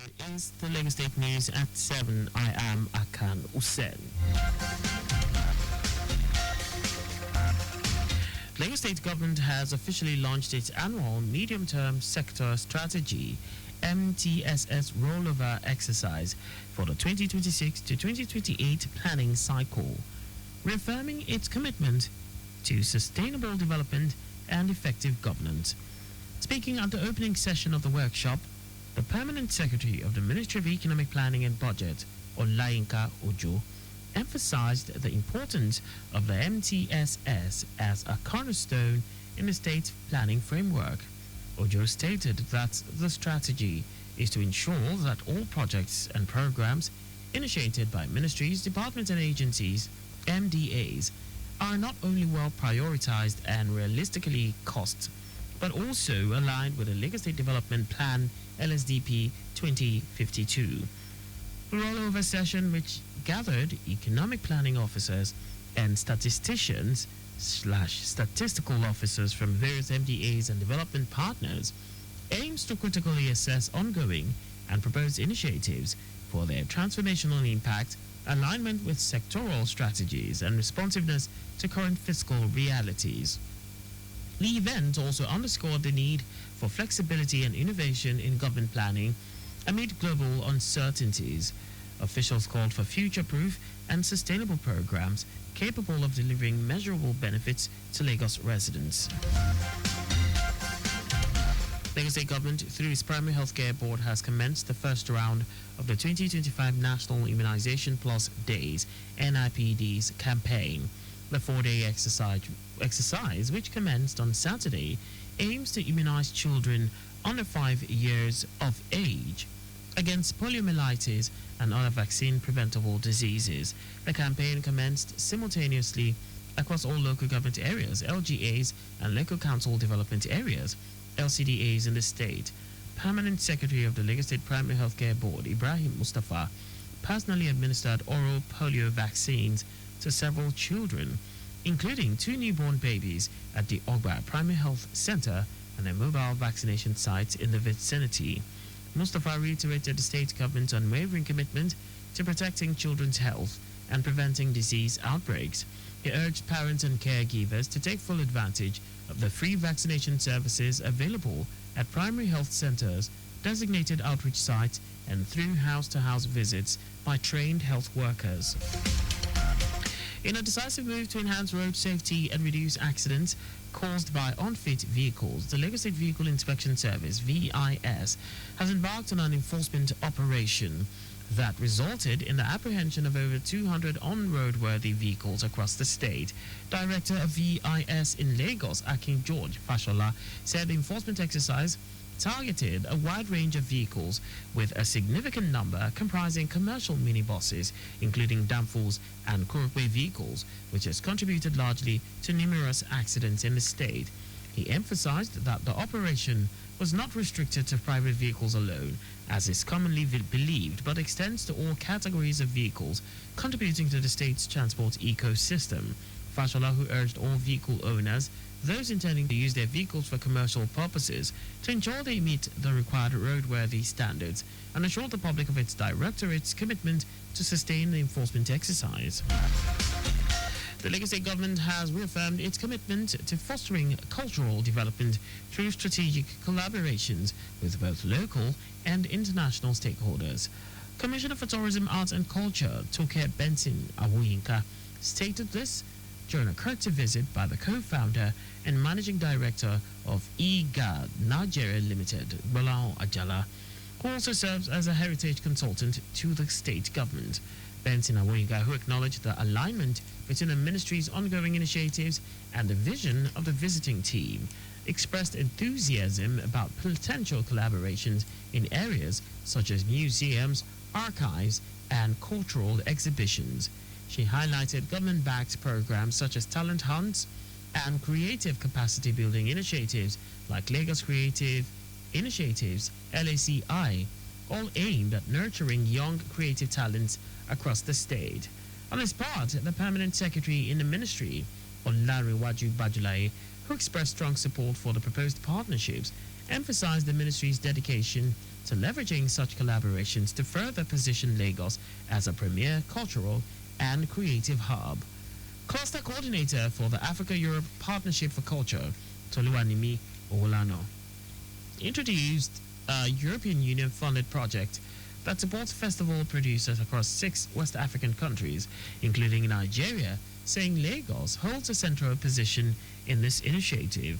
Is the Lagos State News at 7. I am Akan Usen. Lagos State Government has officially launched its annual medium-term sector strategy MTSS rollover exercise for the 2026 to 2028 planning cycle, reaffirming its commitment to sustainable development and effective governance. Speaking at the opening session of the workshop, the Permanent Secretary of the Ministry of Economic Planning and Budget, Olayinka Ojo, emphasized the importance of the MTSS as a cornerstone in the state's planning framework. Ojo stated that the strategy is to ensure that all projects and programs initiated by ministries, departments and agencies, MDAs, are not only well prioritized and realistically cost, but also aligned with the Lagos State Development Plan LSDP 2052. The rollover session, which gathered economic planning officers and statisticians/statistical officers from various MDAs and development partners, aims to critically assess ongoing and proposed initiatives for their transformational impact, alignment with sectoral strategies, and responsiveness to current fiscal realities. The event also underscored the need for flexibility and innovation in government planning amid global uncertainties. Officials called for future-proof and sustainable programs capable of delivering measurable benefits to Lagos residents. Lagos State Government, through its Primary Healthcare Board, has commenced the first round of the 2025 National Immunization Plus Days (NIPDs) campaign. The four-day exercise, which commenced on Saturday, aims to immunize children under 5 years of age against poliomyelitis and other vaccine-preventable diseases. The campaign commenced simultaneously across all local government areas, LGAs, and local council development areas, LCDAs, in the state. Permanent Secretary of the Lagos State Primary Healthcare Board, Ibrahim Mustafa, personally administered oral polio vaccines to several children, including 2 newborn babies at the Ogba Primary Health Center and a mobile vaccination site in the vicinity. Mustafa reiterated the state government's unwavering commitment to protecting children's health and preventing disease outbreaks. He urged parents and caregivers to take full advantage of the free vaccination services available at primary health centers, designated outreach sites, and through house-to-house visits by trained health workers. In a decisive move to enhance road safety and reduce accidents caused by unfit vehicles, the Lagos State Vehicle Inspection Service, VIS, has embarked on an enforcement operation that resulted in the apprehension of over 200 unroadworthy vehicles across the state. Director of VIS in Lagos, Akin Fashola, said the enforcement exercise targeted a wide range of vehicles, with a significant number comprising commercial minibuses, including danfos and coropay vehicles, which has contributed largely to numerous accidents in the state. He emphasized that the operation was not restricted to private vehicles alone, as is commonly believed, but extends to all categories of vehicles contributing to the state's transport ecosystem. Fashola, who urged all vehicle owners, those intending to use their vehicles for commercial purposes, to ensure they meet the required roadworthy standards, and assured the public of its directorate's commitment to sustain the enforcement exercise. The Lagos State Government has reaffirmed its commitment to fostering cultural development through strategic collaborations with both local and international stakeholders. Commissioner for Tourism, Arts and Culture, Toke Benson Awoyinka, stated this during a courtesy visit by the co-founder and managing director of EGAD Nigeria Limited, Bola Ajala, who also serves as a heritage consultant to the state government. Benson Awoyinka, who acknowledged the alignment between the ministry's ongoing initiatives and the vision of the visiting team, expressed enthusiasm about potential collaborations in areas such as museums, archives, and cultural exhibitions. She highlighted government-backed programs such as talent hunts and creative capacity building initiatives like Lagos Creative Initiatives, LACI, all aimed at nurturing young creative talents across the state. On his part, the permanent secretary in the ministry, Olarewaju Bajulaye, who expressed strong support for the proposed partnerships, emphasized the ministry's dedication to leveraging such collaborations to further position Lagos as a premier cultural and creative hub. Cluster Coordinator for the Africa-Europe Partnership for Culture, Toluwanimi Owolano, introduced a European Union-funded project that supports festival producers across 6 West African countries, including Nigeria, saying Lagos holds a central position in this initiative.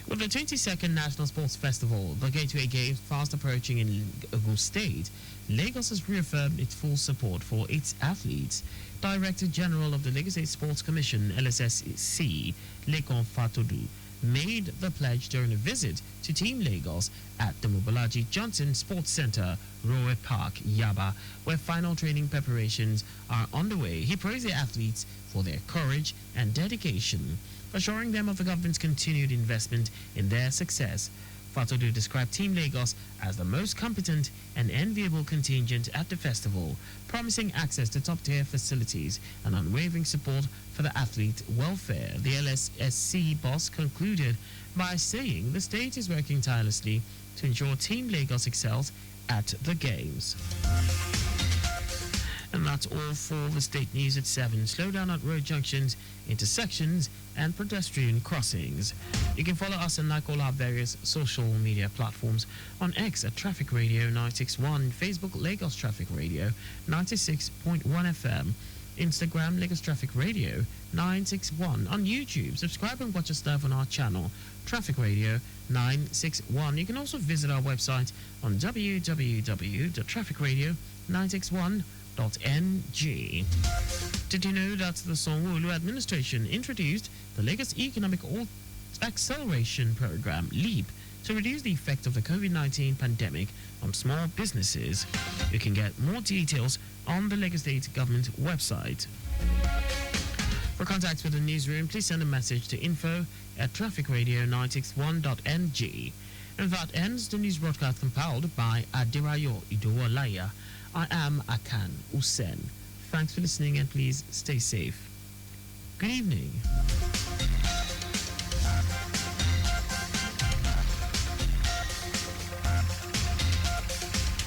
With the 22nd National Sports Festival, the Gateway Games, fast approaching in Ogun State, Lagos has reaffirmed its full support for its athletes. Director General of the Lagos State Sports Commission, LSSC, Lekan Fatodu, made the pledge during a visit to Team Lagos at the Mobolaji Johnson Sports Center, Rowe Park, Yaba, where final training preparations are underway. He praised the athletes for their courage and dedication, assuring them of the government's continued investment in their success. Fatodu described Team Lagos as the most competent and enviable contingent at the festival, promising access to top-tier facilities and unwavering support for the athlete welfare. The LSSC boss concluded by saying the state is working tirelessly to ensure Team Lagos excels at the Games. And that's all for the state news at 7. Slow down at road junctions, intersections, and pedestrian crossings. You can follow us and like all our various social media platforms on X at Traffic Radio 961, Facebook Lagos Traffic Radio 96.1 FM, Instagram Lagos Traffic Radio 961, on YouTube. Subscribe and watch us live on our channel Traffic Radio 961. You can also visit our website on www.trafficradio961.ng. Did you know that the Sanwo-Olu administration introduced the Lagos Economic Acceleration Program, LEAP, to reduce the effect of the COVID-19 pandemic on small businesses? You can get more details on the Lagos State government website. For contact with the newsroom, please send a message to info@trafficradio961.ng. And that ends the news broadcast compiled by Adirayo Idowolaya. I am Akan Usen. Thanks for listening and please stay safe. Good evening.